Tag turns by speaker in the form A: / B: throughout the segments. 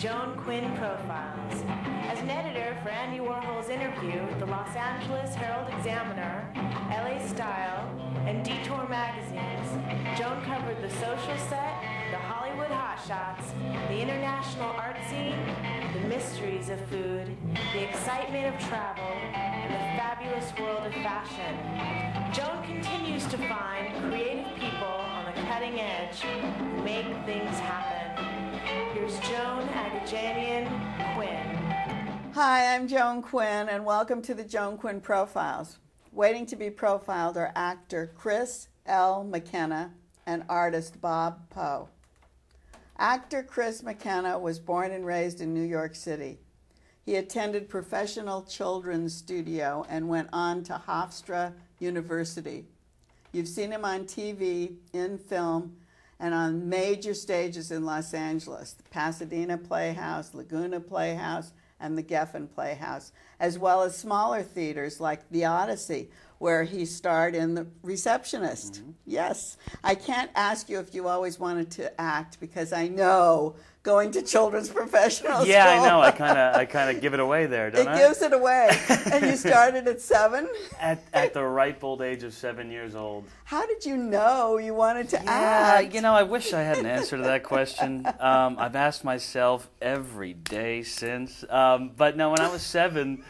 A: Joan Quinn Profiles. As an editor for Andy Warhol's Interview, the Los Angeles Herald-Examiner, LA Style, and Detour magazines, Joan covered the social set, the Hollywood hotshots, the international art scene, the mysteries of food, the excitement of travel, and the fabulous world of fashion. Joan continues to find creative people on the cutting edge who make things happen. Here's Joan Quinn.
B: Hi, I'm Joan Quinn, and welcome to the Joan Quinn Profiles. Waiting to be profiled are actor Chris L. McKenna and artist Bob Poe. Actor Chris McKenna was born and raised in New York City. He attended Professional Children's Studio and went on to Hofstra University. You've seen him on TV, in film, and on major stages in Los Angeles, the Pasadena Playhouse, Laguna Playhouse, and the Geffen Playhouse, as well as smaller theaters like the Odyssey, where he starred in The Receptionist. Mm-hmm. Yes. I can't ask you if you always wanted to act, because I know going to children's professional school.
C: Yeah, I know. I kind of give it away there, don't I?
B: It gives it away. And you started at 7?
C: At the ripe old age of 7 years old.
B: How did you know you wanted to act?
C: You know, I wish I had an answer to that question. I've asked myself every day since. But no, when I was 7,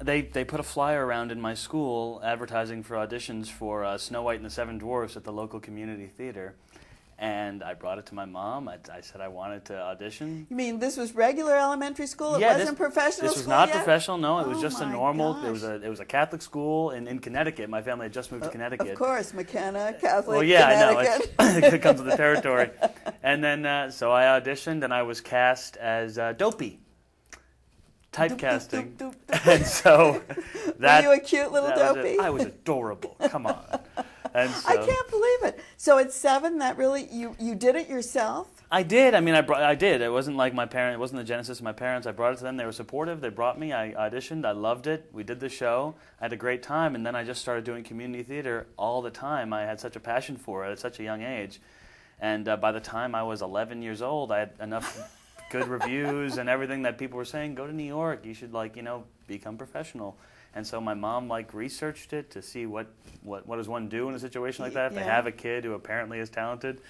C: they put a flyer around in my school advertising for auditions for Snow White and the Seven Dwarfs at the local community theater. And I brought it to my mom. I said I wanted to audition.
B: You mean this was regular elementary school? It wasn't professional school?
C: This was not
B: yet?
C: professional, no. It was just a normal,
B: gosh.
C: it was a Catholic school in Connecticut. My family had just moved to Connecticut.
B: Of course, McKenna, Catholic,
C: well, yeah,
B: Connecticut.
C: I know. It comes with the territory. And then, so I auditioned, and I was cast as Dopey. Typecasting.
B: Doop, doop, doop, doop.
C: And so that...
B: Were you a cute little Dopey?
C: I was adorable. Come on. And so,
B: I can't believe it. So at 7, that really, you did it yourself?
C: I did. I mean, I did. It wasn't like my parents. It wasn't the genesis of my parents. I brought it to them. They were supportive. They brought me. I auditioned. I loved it. We did the show. I had a great time. And then I just started doing community theater all the time. I had such a passion for it at such a young age. And by the time I was 11 years old, I had enough good reviews and everything that people were saying, go to New York. You should, become professional. And so my mom researched it to see what does one do in a situation like that if they have a kid who apparently is talented.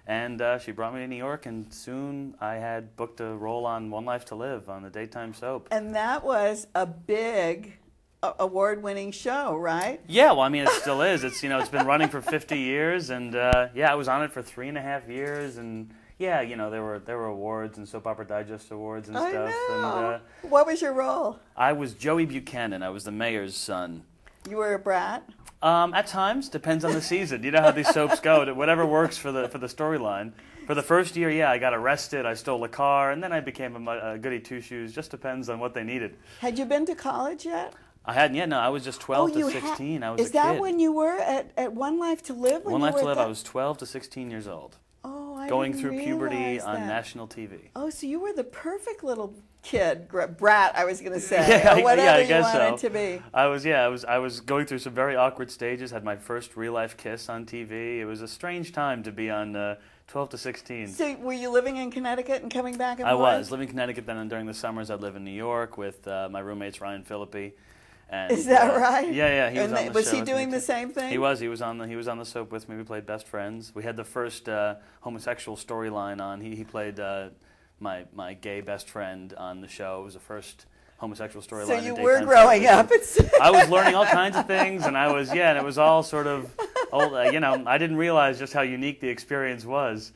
C: And she brought me to New York, and soon I had booked a role on One Life to Live on the daytime soap.
B: And that was a big award-winning show, right?
C: Yeah, well, I mean, it still is. It's it's been running for 50 years, and I was on it for 3.5 years, and yeah, there were awards and Soap Opera Digest awards and stuff.
B: I know.
C: And,
B: what was your role?
C: I was Joey Buchanan. I was the mayor's son.
B: You were a brat?
C: At times, depends on the season. You know how these soaps go. Whatever works for the storyline. For the first year, I got arrested. I stole a car, and then I became a goody two shoes. Just depends on what they needed.
B: Had you been to college yet?
C: I hadn't yet. No, I was just 12 to 16. I was a kid.
B: Is that when you were at One Life to Live?
C: One Life to Live. I was 12 to 16 years old.
B: Oh, I
C: going
B: didn't
C: through puberty
B: realize
C: on
B: that.
C: national TV.
B: Oh, so you were the perfect little kid, brat, I was going to say,
C: yeah,
B: or whatever
C: I guess
B: you wanted
C: so.
B: to be.
C: I was going through some very awkward stages. Had my first real life kiss on TV. It was a strange time to be on 12 to 16.
B: So were you living in Connecticut and coming back and
C: I
B: forth?
C: was living in Connecticut. Then during the summers, I'd live in New York with my roommates Ryan Philippi. And,
B: is that right?
C: Yeah. He was on the
B: was
C: show
B: he doing the same thing?
C: He was. He was on the soap with me. We played best friends. We had the first homosexual storyline on. He played my gay best friend on the show. It was the first homosexual storyline.
B: So you were growing up.
C: I was learning all kinds of things, and and it was all sort of old. I didn't realize just how unique the experience was.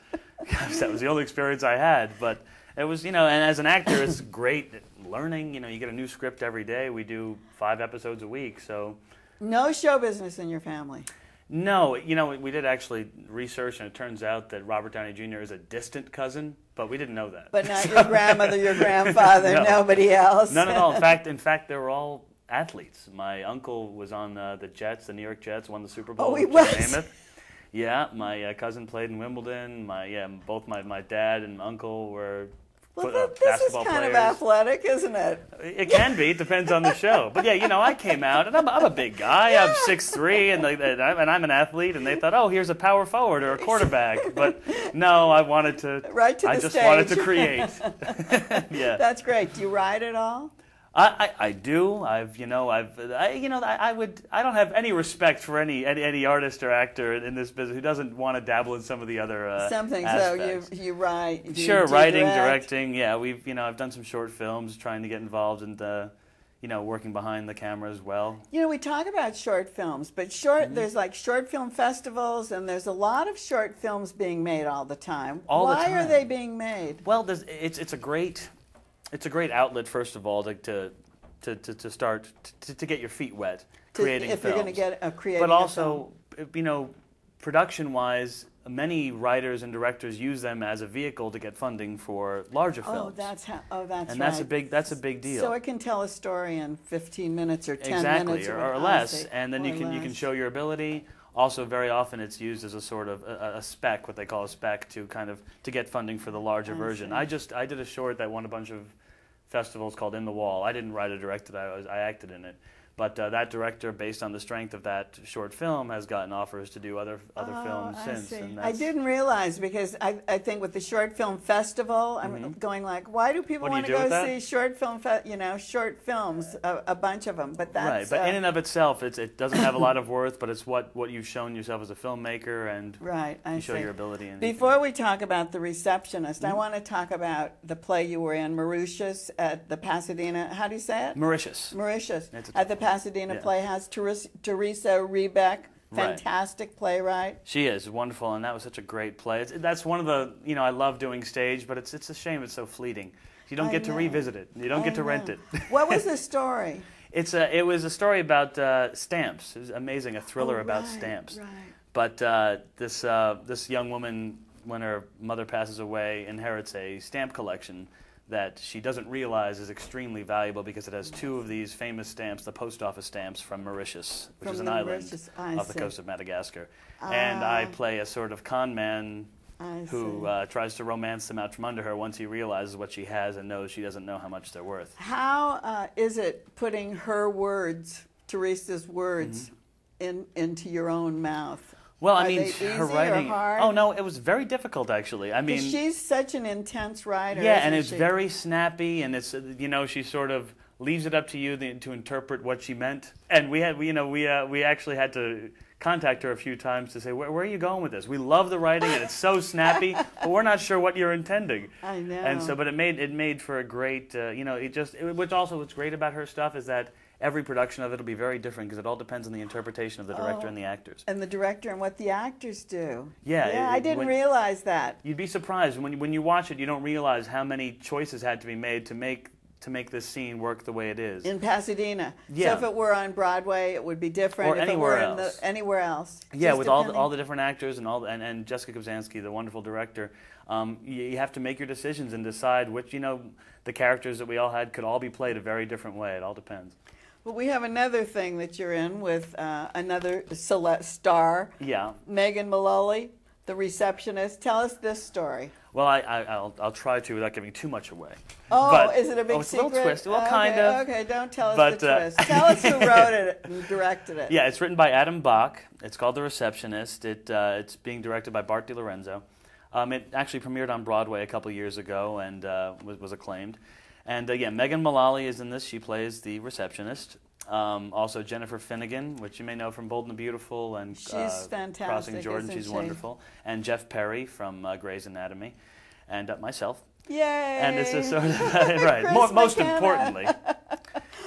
C: That was the only experience I had, but it was, and as an actor, it's great learning. You get a new script every day. We do 5 episodes a week, so.
B: No show business in your family?
C: No, we did actually research, and it turns out that Robert Downey Jr. is a distant cousin, but we didn't know that.
B: But not your grandmother, your grandfather,
C: no.
B: Nobody else?
C: None at all. In fact, they were all athletes. My uncle was on the Jets, the New York Jets, won the Super Bowl.
B: Oh, he was?
C: Yeah, my cousin played in Wimbledon. Both my dad and uncle were
B: Well, this is kind of athletic, isn't it?
C: It can be. It depends on the show. But yeah, you know, I came out, and I'm a big guy. Yeah. I'm 6'3", and I'm an athlete, and they thought, oh, here's a power forward or a quarterback. But no, I wanted to.
B: Right to the
C: stage. I just wanted to create. Yeah.
B: That's great. Do you ride at all?
C: I do. I don't have any respect for any artist or actor in this business who doesn't want to dabble in some of the other
B: something.
C: aspects.
B: So you write.
C: Sure, writing, directing. Yeah, I've done some short films, trying to get involved in working behind the camera as well.
B: You know, we talk about short films, but there's like short film festivals, and there's a lot of short films being made all the time. Why are they being made?
C: Well, it's a great outlet, first of all, to start to get your feet wet creating films.
B: If you're going to get a creative.
C: But also, production-wise, many writers and directors use them as a vehicle to get funding for larger films.
B: That's
C: right. That's a big deal.
B: So it can tell a story in 15 minutes or 10 minutes
C: or less, and then you can show your ability. Also, very often it's used as a sort of a spec, what they call a spec, to get funding for the larger version. I did a short that won a bunch of festivals called In the Wall. I didn't write or direct it. I acted in it. But that director, based on the strength of that short film, has gotten offers to do other films since. And
B: I didn't realize, because I think with the short film festival, I'm going like, why do people want to go see short film, short films, a bunch of them? But that's
C: right. But in and of itself, it doesn't have a lot of worth. But it's what you've shown yourself as a filmmaker, and you show your ability.
B: Before we talk about The Receptionist, I want to talk about the play you were in, Mauritius, at the Pasadena. How do you say it?
C: Mauritius.
B: Mauritius. at the Pasadena Playhouse. Teresa Rebeck, fantastic playwright.
C: She is wonderful, and that was such a great play. That's one of the, I love doing stage, but it's a shame it's so fleeting. You don't get to revisit it. You don't get to rent it.
B: What was the story?
C: It was a story about stamps. It was amazing, a thriller about stamps.
B: Right.
C: But this young woman, when her mother passes away, inherits a stamp collection that she doesn't realize is extremely valuable, because it has two of these famous stamps, the post office stamps from Mauritius, which is an island off the coast of Madagascar. And I play a sort of con man who tries to romance them out from under her once he realizes what she has and knows she doesn't know how much they're worth.
B: How is it putting her words, Teresa's words, into your own mouth?
C: Well, I mean, her writing. Oh no, it was very difficult, actually. I mean,
B: she's such an intense writer.
C: Yeah, and it's very snappy, and it's she sort of leaves it up to you to interpret what she meant. And we actually had to contact her a few times to say, where are you going with this? We love the writing, and it's so snappy, but we're not sure what you're intending.
B: I know.
C: And so, but it made for a great, which also what's great about her stuff is that every production of it will be very different, because it all depends on the interpretation of the director and the actors. And
B: the director and what the actors do.
C: Yeah.
B: I didn't realize that.
C: You'd be surprised. When you watch it, you don't realize how many choices had to be made to make this scene work the way it is.
B: In Pasadena.
C: Yeah.
B: So if it were on Broadway, it would be different.
C: Or anywhere else.
B: Anywhere else.
C: Yeah, with all the different actors and Jessica Kobzanski, the wonderful director, you have to make your decisions and decide which, the characters that we all had could all be played a very different way. It all depends.
B: Well, we have another thing that you're in with another star.
C: Yeah.
B: Megan Mullally, The Receptionist. Tell us this story.
C: Well, I'll try to without giving too much away.
B: Oh,
C: but,
B: is it a big
C: it's
B: secret?
C: A little twist. Well, kind of.
B: Okay, don't tell us the twist. Tell us who wrote it and directed it.
C: Yeah, it's written by Adam Bach. It's called The Receptionist. It's being directed by Bart DiLorenzo. It actually premiered on Broadway a couple years ago and was acclaimed. And Megan Mullally is in this. She plays the receptionist. Also Jennifer Finnegan, which you may know from Bold and the Beautiful and
B: she's fantastic,
C: Crossing Jordan. She's wonderful. And Jeff Perry from Grey's Anatomy. And myself.
B: Yay!
C: And it's a sort of, right, most importantly.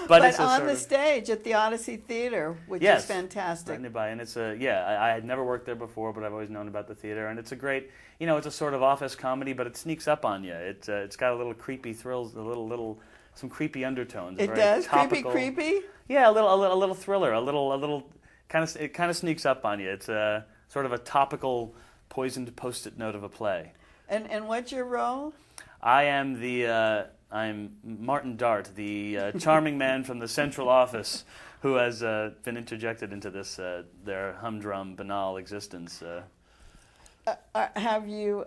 B: But on the stage at the Odyssey Theater, which is fantastic.
C: Right nearby. And it's I had never worked there before, but I've always known about the theater. And it's a great, it's a sort of office comedy, but it sneaks up on you. It's got a little creepy thrills, some creepy undertones.
B: It does? Creepy?
C: Yeah, a little thriller, it kind of sneaks up on you. It's sort of a topical, poisoned Post-it note of a play.
B: And what's your role?
C: I am I'm Martin Dart, the charming man from the central office who has been interjected into this, their humdrum, banal existence.
B: Have you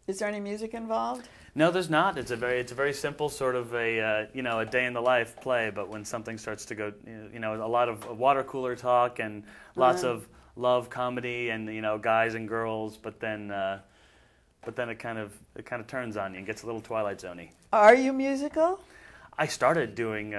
B: Is there any music involved?
C: No, there's not. It's a very simple sort of a a day in the life play. But when something starts to go, a lot of water cooler talk and lots of love comedy and guys and girls. But then it kind of turns on you and gets a little Twilight Zone-y.
B: Are you musical?
C: I started doing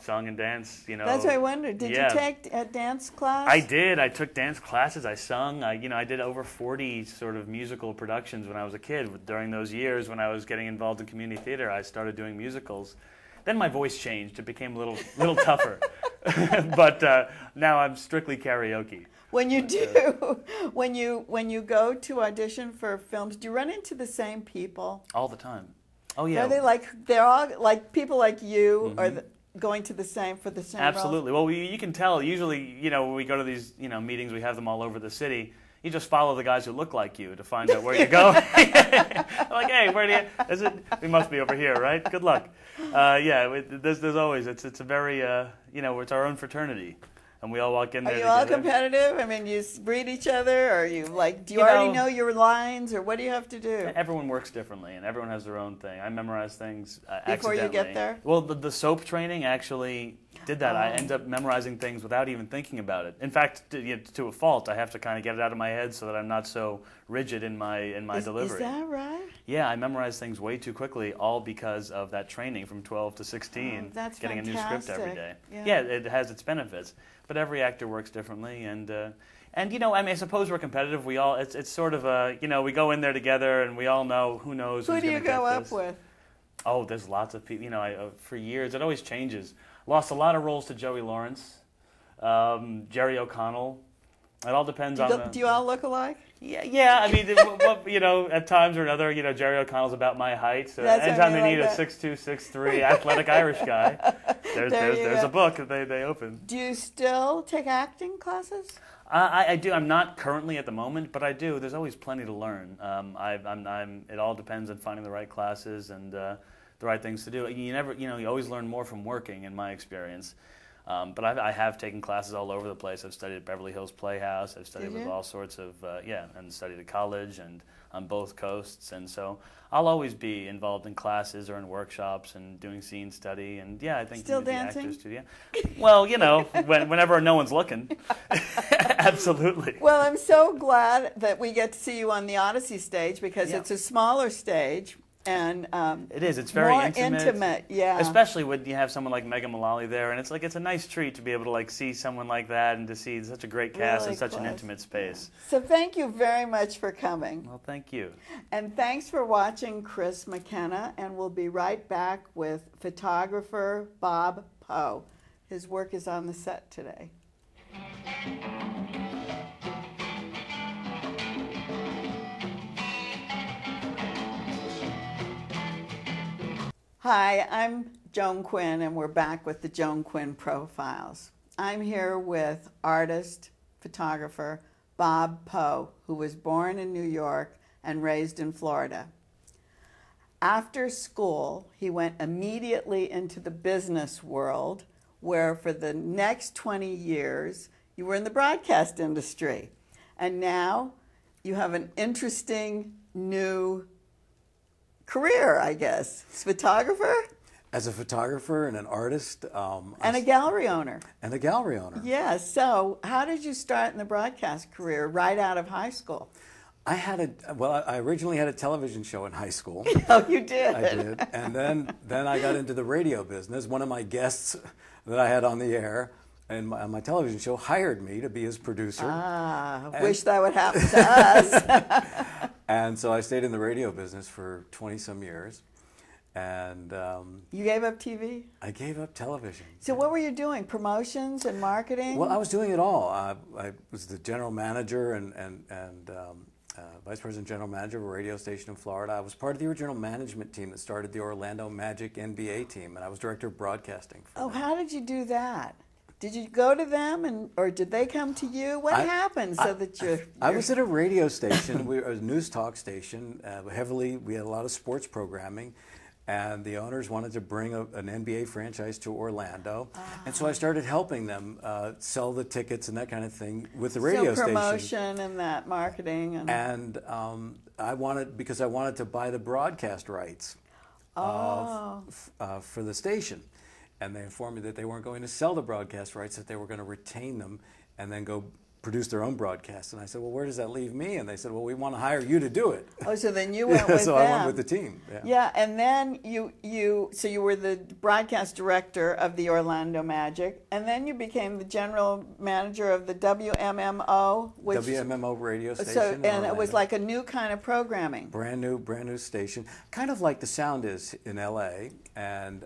C: song and dance.
B: That's what I wondered. Did you take a dance class?
C: I did. I took dance classes. I sung. I did over 40 sort of musical productions when I was a kid. During those years when I was getting involved in community theater, I started doing musicals. Then my voice changed. It became a little tougher. But now I'm strictly karaoke.
B: When you do, when you go to audition for films, do you run into the same people?
C: All the time. Oh yeah.
B: Are they're all like people like you, or going to for the same
C: Absolutely.
B: roles?
C: Well, you can tell. Usually, when we go to these, meetings, we have them all over the city. You just follow the guys who look like you to find out where you go. I'm like, hey, where do you? Is it? We must be over here, right? Good luck. There's always. It's a very it's our own fraternity. And we all walk in there
B: together.
C: Are
B: you all competitive? I mean, you read each other, or do you already know your lines, or what do you have to do?
C: Everyone works differently, and everyone has their own thing. I memorize things
B: before you get there?
C: Well, the soap training actually did that. I end up memorizing things without even thinking about it. In fact, to a fault, I have to kind of get it out of my head so that I'm not so rigid in my delivery.
B: Is that right?
C: Yeah, I memorize things way too quickly, all because of that training from 12 to 16,
B: that's
C: getting
B: fantastic.
C: a new script every day.
B: Yeah,
C: it has its benefits, but every actor works differently, and I suppose we're competitive. We all, it's sort of we go in there together, and we all know who knows.
B: Who
C: who's
B: do you go up with?
C: Oh, there's lots of people. For years, it always changes. Lost a lot of roles to Joey Lawrence, Jerry O'Connell. It all depends on.
B: Do you all look alike?
C: Yeah. I mean, at times or another, Jerry O'Connell's about my height. So
B: That's
C: anytime they need
B: that.
C: a 6'2", 6'3", athletic Irish guy, there's a book that they open.
B: Do you still take acting classes?
C: I do. I'm not currently at the moment, but I do. There's always plenty to learn. It all depends on finding the right classes and the right things to do. You always learn more from working, in my experience. But I have taken classes all over the place. I've studied at Beverly Hills Playhouse. I've studied with all sorts of, and studied at college and on both coasts. And so I'll always be involved in classes or in workshops and doing scene study. And I think
B: still
C: the
B: dancing?
C: actors do. Yeah. Well, whenever no one's looking. Absolutely.
B: Well, I'm so glad that we get to see you on the Odyssey stage because it's a smaller stage. And
C: it is. It's very
B: more intimate. Yeah.
C: Especially when you have someone like Megan Mullally there, and it's a nice treat to be able to see someone like that and to see such a great cast in such an intimate space.
B: So thank you very much for coming.
C: Well, thank you.
B: And thanks for watching Chris McKenna, and we'll be right back with photographer Bob Poe. His work is on the set today. Hi, I'm Joan Quinn, and we're back with the Joan Quinn Profiles. I'm here with artist, photographer Bob Poe, who was born in New York and raised in Florida. After school, he went immediately into the business world, where for the next 20 years, you were in the broadcast industry. And now you have an interesting new career, I guess. Photographer?
D: As a photographer and an artist.
B: And a gallery owner.
D: And a gallery owner.
B: Yeah, so how did you start in the broadcast career right out of high school?
D: I originally had a television show in high school.
B: Oh, you did?
D: I did. And then I got into the radio business. One of my guests that I had on the air and my television show hired me to be his producer.
B: Wish that would happen to us.
D: And so I stayed in the radio business for 20-some years. And
B: you gave up TV?
D: I gave up television.
B: So what were you doing? Promotions and marketing?
D: Well, I was doing it all. I was the general manager and vice president general manager of a radio station in Florida. I was part of the original management team that started the Orlando Magic NBA team, and I was director of broadcasting.
B: How did you do that? Did you go to them, or did they come to you? What happened so that you're...
D: I was at a radio station, a news talk station, we had a lot of sports programming, and the owners wanted to bring an NBA franchise to Orlando, and so I started helping them sell the tickets and that kind of thing with the radio station.
B: Promotion and that marketing.
D: And because I wanted to buy the broadcast rights for the station, and they informed me that they weren't going to sell the broadcast rights, that they were going to retain them and then go produce their own broadcast. And I said, well, where does that leave me? And they said, well, we want to hire you to do it.
B: Oh, so then you went with
D: so
B: them.
D: I went with the team. Yeah,
B: yeah, and then you were the broadcast director of the Orlando Magic, and then you became the general manager of the WMMO,
D: WMMO radio station.
B: So,
D: in
B: and
D: Orlando.
B: it was like a new kind of programming.
D: Brand new station, kind of like the Sound is in LA, and.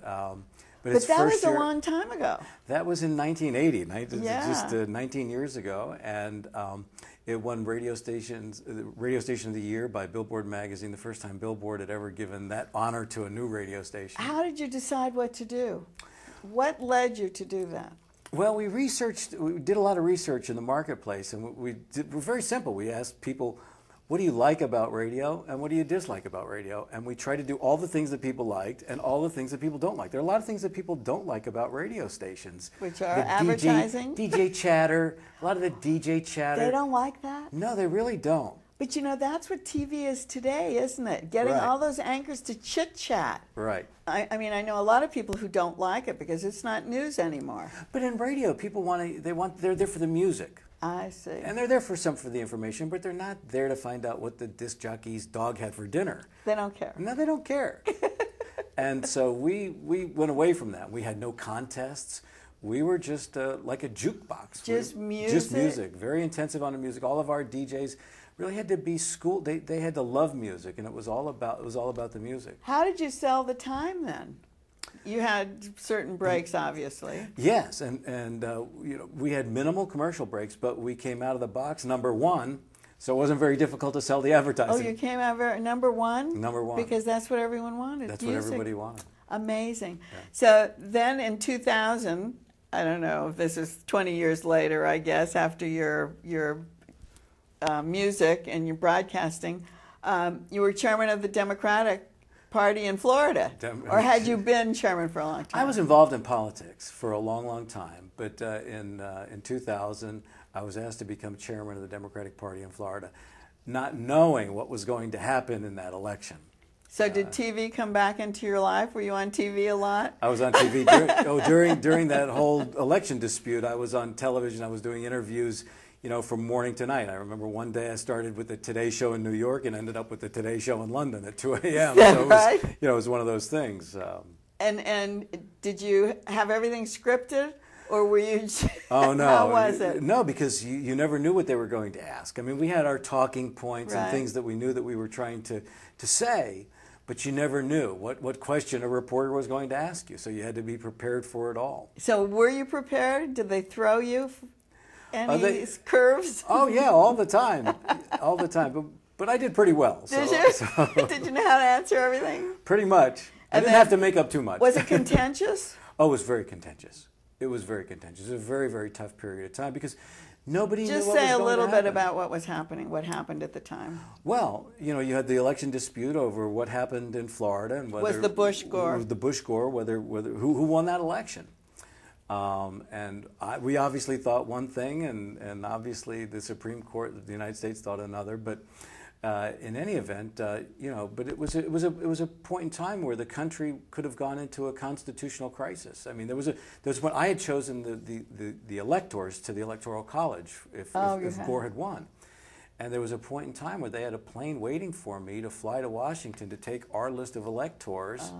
D: But
B: that was a long time ago.
D: That was in 1980,
B: Yeah.
D: 19 years ago, and it won Radio Station of the Year by Billboard magazine, the first time Billboard had ever given that honor to a new radio station.
B: How did you decide what to do? What led you to do that?
D: Well, we did a lot of research in the marketplace, and we're very simple. We asked people, what do you like about radio and what do you dislike about radio? And we try to do all the things that people liked and all the things that people don't like. There are a lot of things that people don't like about radio stations.
B: Which are advertising?
D: DJ chatter, a lot of the DJ chatter.
B: They don't like that?
D: No, they really don't.
B: But you know, that's what TV is today, isn't it? Getting all those anchors to chit-chat.
D: Right.
B: I mean, I know a lot of people who don't like it because it's not news anymore.
D: But in radio, people they're there for the music.
B: I see.
D: And they're there for the information, but they're not there to find out what the disc jockey's dog had for dinner.
B: They don't care.
D: No, they don't care. And so we went away from that. We had no contests. We were just like a jukebox.
B: Just music?
D: Just music. Very intensive on the music. All of our DJs really had to be schooled. They had to love music, and it was all about the music.
B: How did you sell the time then? You had certain breaks, obviously.
D: Yes, and we had minimal commercial breaks, but we came out of the box #1, so it wasn't very difficult to sell the advertising.
B: Oh, you came out #1?
D: #1.
B: Because that's what everyone wanted.
D: That's
B: music.
D: what everybody wanted.
B: Amazing.
D: Yeah.
B: So then in 2000, I don't know if this is 20 years later, I guess, after your music and your broadcasting, you were chairman of the Democratic Party in Florida, or had you been chairman for a long time?
D: I was involved in politics for a long, long time, but in 2000, I was asked to become chairman of the Democratic Party in Florida, not knowing what was going to happen in that election.
B: So did TV come back into your life? Were you on TV a lot?
D: I was on TV during that whole election dispute. I was on television. I was doing interviews, from morning to night. I remember one day I started with the Today Show in New York and ended up with the Today Show in London at 2 a.m.
B: Is that
D: so
B: right?
D: It was one of those things.
B: And did you have everything scripted, or were you?
D: Oh no!
B: How was it?
D: No, because you never knew what they were going to ask. I mean, we had our talking points and
B: Right.
D: things that we knew that we were trying to say, but you never knew what question a reporter was going to ask you. So you had to be prepared for it all.
B: So were you prepared? Did they throw you any curves?
D: Oh yeah, all the time, all the time. But I did pretty well.
B: Did you? Did you know how to answer everything?
D: Pretty much. I didn't have to make up too much.
B: Was it contentious?
D: Oh, it was very contentious. It was very contentious. It was a very, very tough period of time because nobody knew what was going to happen.
B: Just say a little bit about what was happening, what happened at the time.
D: Well, you had the election dispute over what happened in Florida and whether
B: Was the Bush-Gore?
D: Was the Bush-Gore, who won that election. We obviously thought one thing, and obviously the Supreme Court of the United States thought another. But in any event, but it was a point in time where the country could have gone into a constitutional crisis. I mean, there was when I had chosen the electors to the Electoral College if Gore had won. And there was a point in time where they had a plane waiting for me to fly to Washington to take our list of electors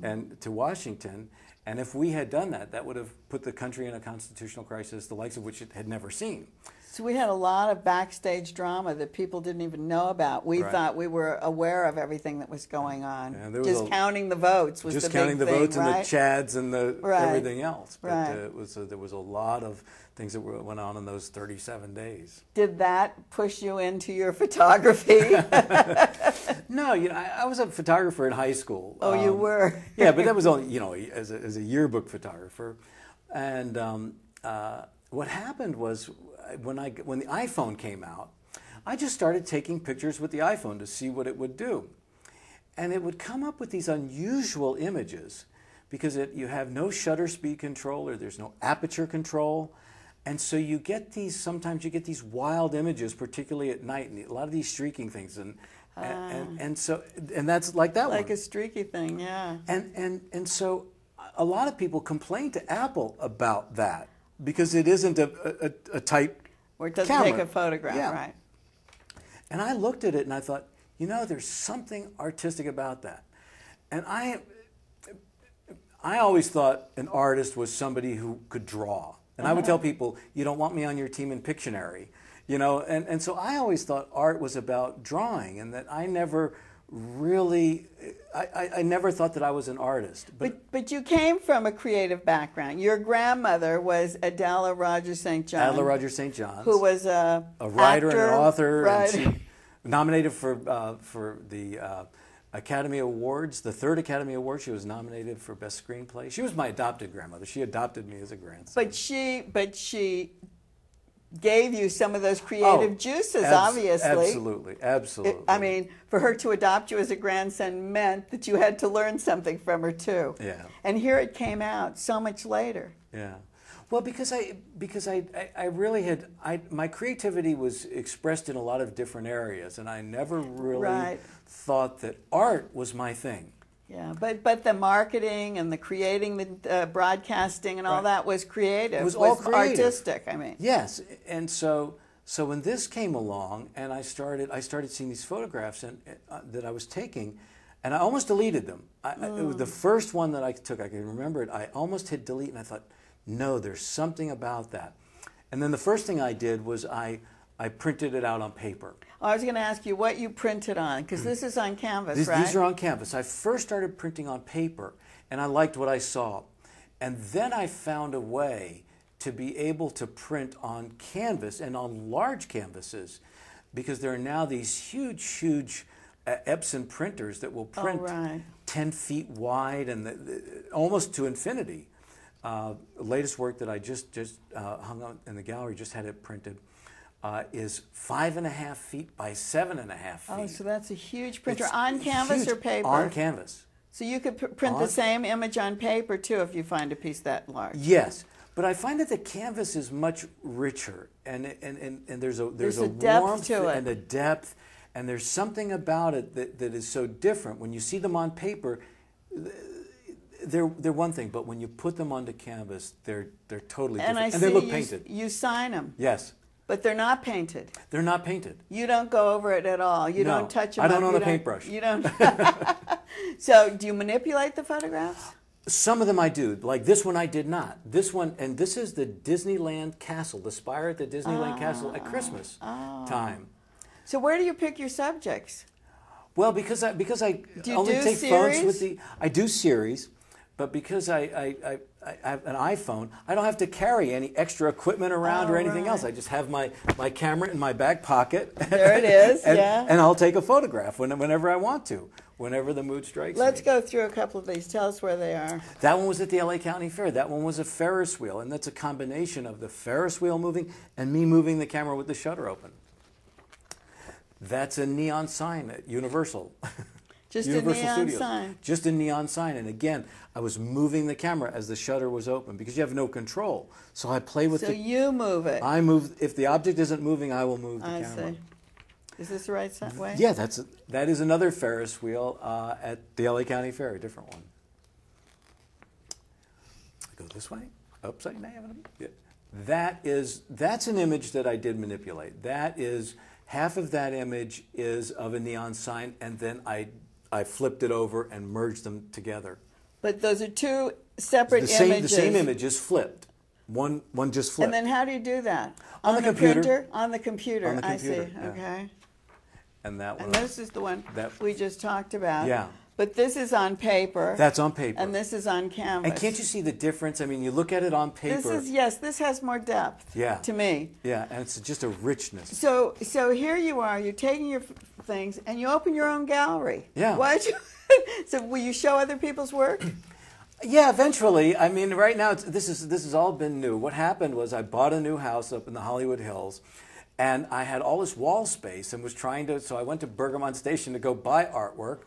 D: and to Washington. And if we had done that, that would have put the country in a constitutional crisis, the likes of which it had never seen.
B: So we had a lot of backstage drama that people didn't even know about. We thought we were aware of everything that was going on. Just counting the votes was the big thing,
D: Just counting the votes
B: right?
D: and the chads and the everything else. But
B: Right.
D: there was a lot of things that went on in those 37 days.
B: Did that push you into your photography?
D: No, I was a photographer in high school.
B: Oh, you were?
D: Yeah, but that was only, as a yearbook photographer. And what happened was when the iPhone came out, I just started taking pictures with the iPhone to see what it would do. and it would come up with these unusual images because you have no shutter speed control or there's no aperture control. And so you get these, sometimes you get these wild images, particularly at night, and a lot of these streaking things. And that's like that one.
B: Like a streaky thing, yeah.
D: And so a lot of people complain to Apple about that because it isn't a tight
B: Or it doesn't
D: camera.
B: take a photograph,
D: Yeah.
B: right.
D: And I looked at it and I thought, you know, there's something artistic about that. And I always thought an artist was somebody who could draw. And I would tell people, you don't want me on your team in Pictionary. You know, and so I always thought art was about drawing, and that I never really, I never thought that I was an artist.
B: But you came from a creative background. Your grandmother was Adela Rogers St. John.
D: Adela Rogers St. John's.
B: Who was a
D: writer
B: actor,
D: and an author.
B: Right.
D: And she nominated for the Academy Awards, the third Academy Award. She was nominated for Best Screenplay. She was my adopted grandmother. She adopted me as a grandson.
B: But she gave you some of those creative juices, obviously.
D: Absolutely.
B: I mean, for her to adopt you as a grandson meant that you had to learn something from her too.
D: Yeah.
B: And here it came out so much later.
D: Yeah. Well, because I really had, my creativity was expressed in a lot of different areas, and I never really thought that art was my thing.
B: Yeah, but the marketing and the creating, the broadcasting and all that was creative.
D: It was all creative.
B: Artistic, I mean.
D: Yes, and so when this came along, and I started seeing these photographs that I was taking, and I almost deleted them. It was the first one that I took. I can remember it. I almost hit delete, and I thought, no, there's something about that. And then the first thing I did was I printed it out on paper.
B: Oh, I was going to ask you what you printed on, because this is on canvas, right?
D: These are on canvas. I first started printing on paper, and I liked what I saw. And then I found a way to be able to print on canvas and on large canvases, because there are now these huge Epson printers that will print 10 feet wide and almost to infinity. The latest work that I just hung out in the gallery, just had it printed, is 5.5 feet by 7.5 feet.
B: Oh, so that's a huge printer. On canvas or paper?
D: On canvas.
B: So you could print the same image on paper too if you find a piece that large.
D: Yes, but I find that the canvas is much richer, and there's a
B: depth
D: warmth
B: to it.
D: and a depth, and there's something about it that is so different. When you see them on paper, they're one thing, but when you put them onto canvas, they're totally different, and they look painted.
B: You sign them.
D: Yes.
B: But they're not painted.
D: They're not painted.
B: You don't go over it at all. You don't touch them.
D: I don't own a paintbrush.
B: You don't. So, do you manipulate the photographs?
D: Some of them I do. Like this one I did not. This one, and this is the Disneyland Castle, the spire at the Disneyland Castle at Christmas time.
B: So where do you pick your subjects?
D: Well, because I only take photos with the. I do series, but because I have an iPhone, I don't have to carry any extra equipment around or anything else. I just have my camera in my back pocket.
B: There it is,
D: and I'll take a photograph whenever I want to, whenever the mood strikes me.
B: Let's go through a couple of these. Tell us where they are.
D: That one was at the LA County Fair. That one was a Ferris wheel, and that's a combination of the Ferris wheel moving and me moving the camera with the shutter open. That's a neon sign at Universal.
B: Just
D: Universal
B: a neon
D: Studios.
B: sign.
D: Just a neon sign. And again, I was moving the camera as the shutter was open because you have no control. So I play with
B: So you move it.
D: I move. If the object isn't moving, I will move the camera.
B: I see. Is this the right way?
D: Yeah, that is another Ferris wheel at the LA County Fair, a different one. I go this way, upside down. Yeah. That's an image that I did manipulate. That is, half of that image is of a neon sign, and then I flipped it over and merged them together.
B: But those are two separate images.
D: The same image is flipped. One just flipped.
B: And then how do you do that?
D: On the computer.
B: Printer? On the computer.
D: On the computer,
B: I see.
D: yeah.
B: Okay.
D: And that one.
B: And this is the one we just talked about.
D: Yeah.
B: But this is on paper.
D: That's on paper.
B: And this is on canvas.
D: And can't you see the difference? I mean, you look at it on paper.
B: This has more depth.
D: Yeah.
B: To me.
D: Yeah, and it's just a richness.
B: So here you are. You're taking your things and you open your own gallery.
D: Yeah.
B: Why'd you? So will you show other people's work?
D: Yeah, eventually. I mean, right now this has all been new. What happened was I bought a new house up in the Hollywood Hills, And I had all this wall space and was trying to, so I went to Bergamot Station to go buy artwork.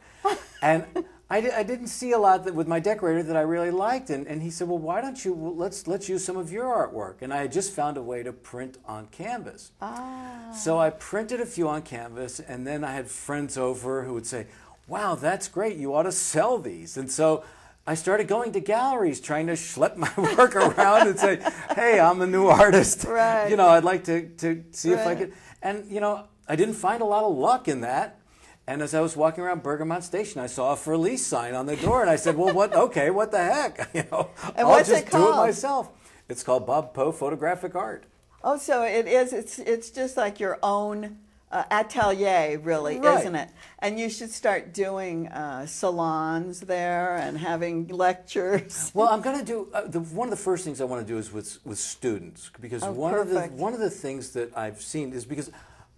D: And I didn't see a lot with my decorator that I really liked. And he said, well, why don't you, let's use some of your artwork. And I had just found a way to print on canvas. Ah. So I printed a few on canvas, and then I had friends over who would say, wow, that's great, you ought to sell these. And so I started going to galleries, trying to schlep my work around and say, hey, I'm a new artist.
B: Right.
D: You know, I'd like to see if I
B: Right.
D: could. And, you know, I didn't find a lot of luck in that. And as I was walking around Bergamot Station, I saw a for lease sign on the door, and I said, well, what the heck? You know,
B: And
D: I'll
B: what's
D: just
B: it
D: do it
B: called?
D: myself. It's called Bob Poe Photographic Art.
B: Oh, so it is. It's just like your own atelier, really,
D: Right.
B: isn't it? And you should start doing salons there and having lectures.
D: Well, I'm going to do one of the first things I want to do is with students, because one of the things that I've seen is because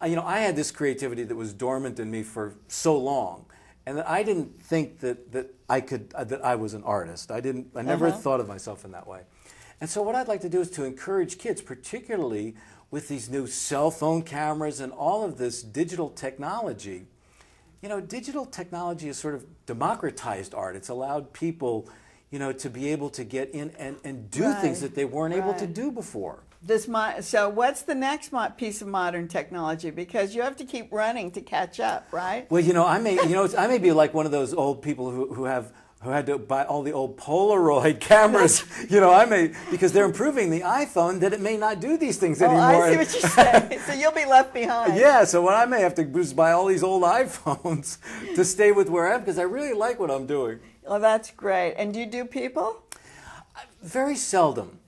D: you know, I had this creativity that was dormant in me for so long, and that I didn't think that I was an artist. I never thought of myself in that way. And so what I'd like to do is to encourage kids, particularly with these new cell phone cameras and all of this digital technology. You know, digital technology has sort of democratized art. It's allowed people, you know, to be able to get in and do things that they weren't able to do before.
B: So what's the next piece of modern technology? Because you have to keep running to catch up, right?
D: Well, you know, I may be like one of those old people who had to buy all the old Polaroid cameras. You know, because they're improving the iPhone, that it may not do these things anymore.
B: Oh, I see what you're saying. So you'll be left behind.
D: Yeah, so what I may have to do is buy all these old iPhones to stay with where I am, because I really like what I'm doing.
B: Well, that's great. And do you do people?
D: Very seldom.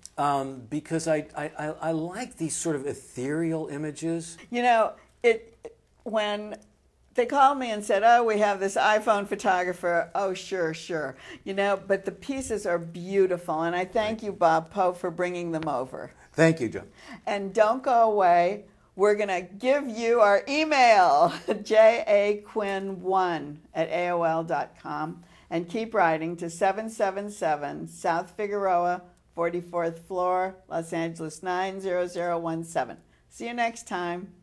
D: Because I like these sort of ethereal images.
B: You know, when they called me and said, oh, we have this iPhone photographer, oh, sure. You know, but the pieces are beautiful, and I thank you, Bob Poe, for bringing them over.
D: Thank you, Joan.
B: And don't go away. We're going to give you our email, jaquinn1@aol.com, and keep writing to 777 South Figueroa, 44th floor, Los Angeles 90017. See you next time.